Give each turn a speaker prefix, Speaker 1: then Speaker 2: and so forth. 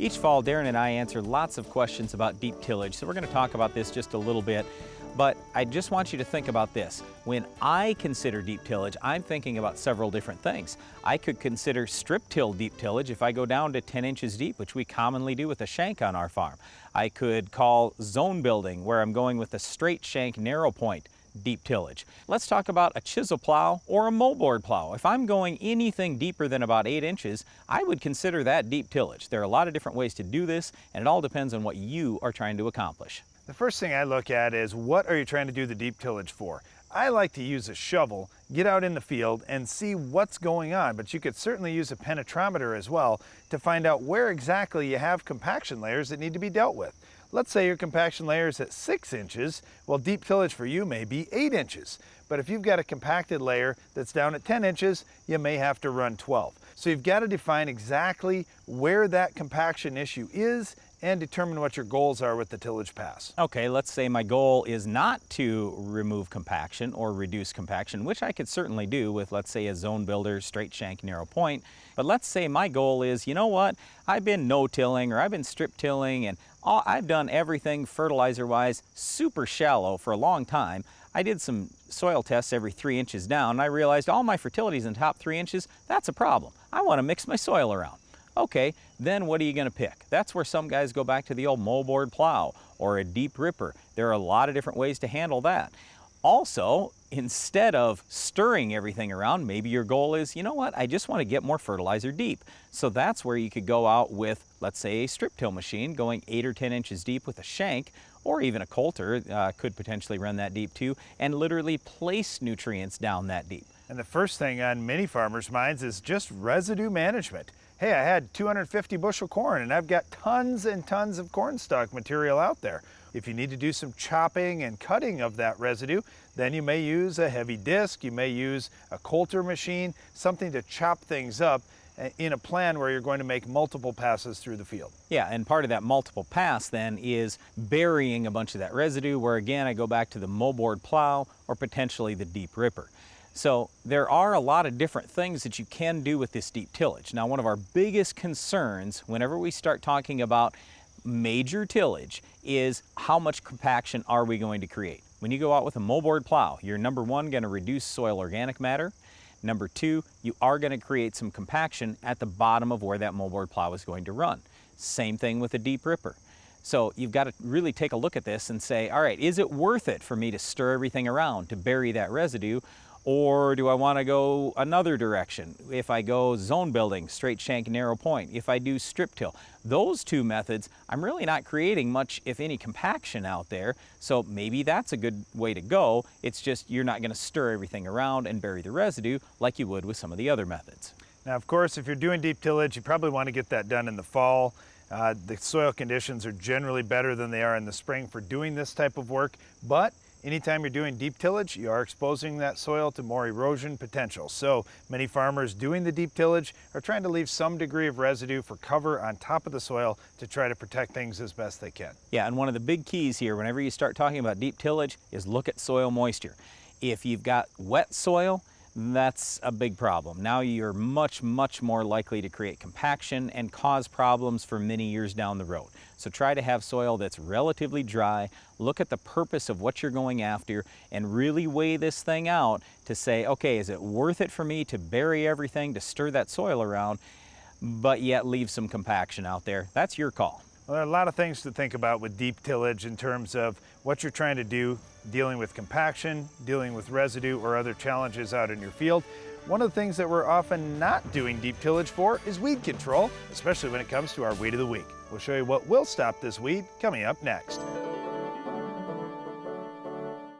Speaker 1: Each fall, Darren and I answer lots of questions about deep tillage, so we're going to talk about this just a little bit. But I just want you to think about this. When I consider deep tillage, I'm thinking about several different things. I could consider strip till deep tillage if I go down to 10 inches deep, which we commonly do with a shank on our farm. I could call zone building, where I'm going with a straight shank narrow point, deep tillage. Let's talk about a chisel plow or a moldboard plow. If I'm going anything deeper than about 8 inches, I would consider that deep tillage. There are a lot of different ways to do this, and it all depends on what you are trying to accomplish.
Speaker 2: The first thing I look at is, what are you trying to do the deep tillage for? I like to use a shovel, get out in the field and see what's going on, but you could certainly use a penetrometer as well to find out where exactly you have compaction layers that need to be dealt with. Let's say your compaction layer is at 6 inches, well, deep tillage for you may be 8 inches. But if you've got a compacted layer that's down at 10 inches, you may have to run 12. So you've got to define exactly where that compaction issue is and determine what your goals are with the tillage pass.
Speaker 1: Okay, let's say my goal is not to remove compaction or reduce compaction, which I could certainly do with, let's say, a zone builder, straight shank, narrow point. But let's say my goal is, you know what, I've been no-tilling or I've been strip tilling and I've done everything fertilizer-wise super shallow for a long time. I did some soil tests every 3 inches down and I realized all my fertility's in the top 3 inches. That's a problem. I want to mix my soil around. Okay, then what are you going to pick? That's where some guys go back to the old moldboard plow or a deep ripper. There are a lot of different ways to handle that. Also, instead of stirring everything around, maybe your goal is, you know what, I just want to get more fertilizer deep. So that's where you could go out with, let's say, a strip till machine going 8 or 10 inches deep with a shank, or even a coulter could potentially run that deep too, and literally place nutrients down that deep.
Speaker 2: And the first thing on many farmers' minds is just residue management. Hey, I had 250 bushel corn and I've got tons and tons of corn stalk material out there. If you need to do some chopping and cutting of that residue, then you may use a heavy disc, you may use a coulter machine, something to chop things up in a plan where you're going to make multiple passes through the field.
Speaker 1: Yeah, and part of that multiple pass then is burying a bunch of that residue, where again I go back to the moldboard plow or potentially the deep ripper. So there are a lot of different things that you can do with this deep tillage. Now, one of our biggest concerns whenever we start talking about major tillage is how much compaction are we going to create. When you go out with a moldboard plow, you're number one going to reduce soil organic matter. Number two, you are going to create some compaction at the bottom of where that moldboard plow is going to run. Same thing with a deep ripper. So you've got to really take a look at this and say, all right, is it worth it for me to stir everything around to bury that residue? Or do I want to go another direction? If I go zone building, straight shank, narrow point, if I do strip till, those two methods, I'm really not creating much, if any, compaction out there. So maybe that's a good way to go. It's just you're not going to stir everything around and bury the residue like you would with some of the other methods.
Speaker 2: Now, of course, if you're doing deep tillage, you probably want to get that done in the fall. The soil conditions are generally better than they are in the spring for doing this type of work, but anytime you're doing deep tillage, you are exposing that soil to more erosion potential. So many farmers doing the deep tillage are trying to leave some degree of residue for cover on top of the soil to try to protect things as best they can.
Speaker 1: Yeah, and one of the big keys here whenever you start talking about deep tillage is look at soil moisture. If you've got wet soil, that's a big problem. Now you're much more likely to create compaction and cause problems for many years down the road. So try to have soil that's relatively dry, look at the purpose of what you're going after, and really weigh this thing out to say, okay, is it worth it for me to bury everything, to stir that soil around, but yet leave some compaction out there? That's your call.
Speaker 2: Well, there are a lot of things to think about with deep tillage in terms of what you're trying to do, dealing with compaction, dealing with residue or other challenges out in your field. One of the things that we're often not doing deep tillage for is weed control, especially when it comes to our weed of the week. We'll show you what will stop this weed coming up next.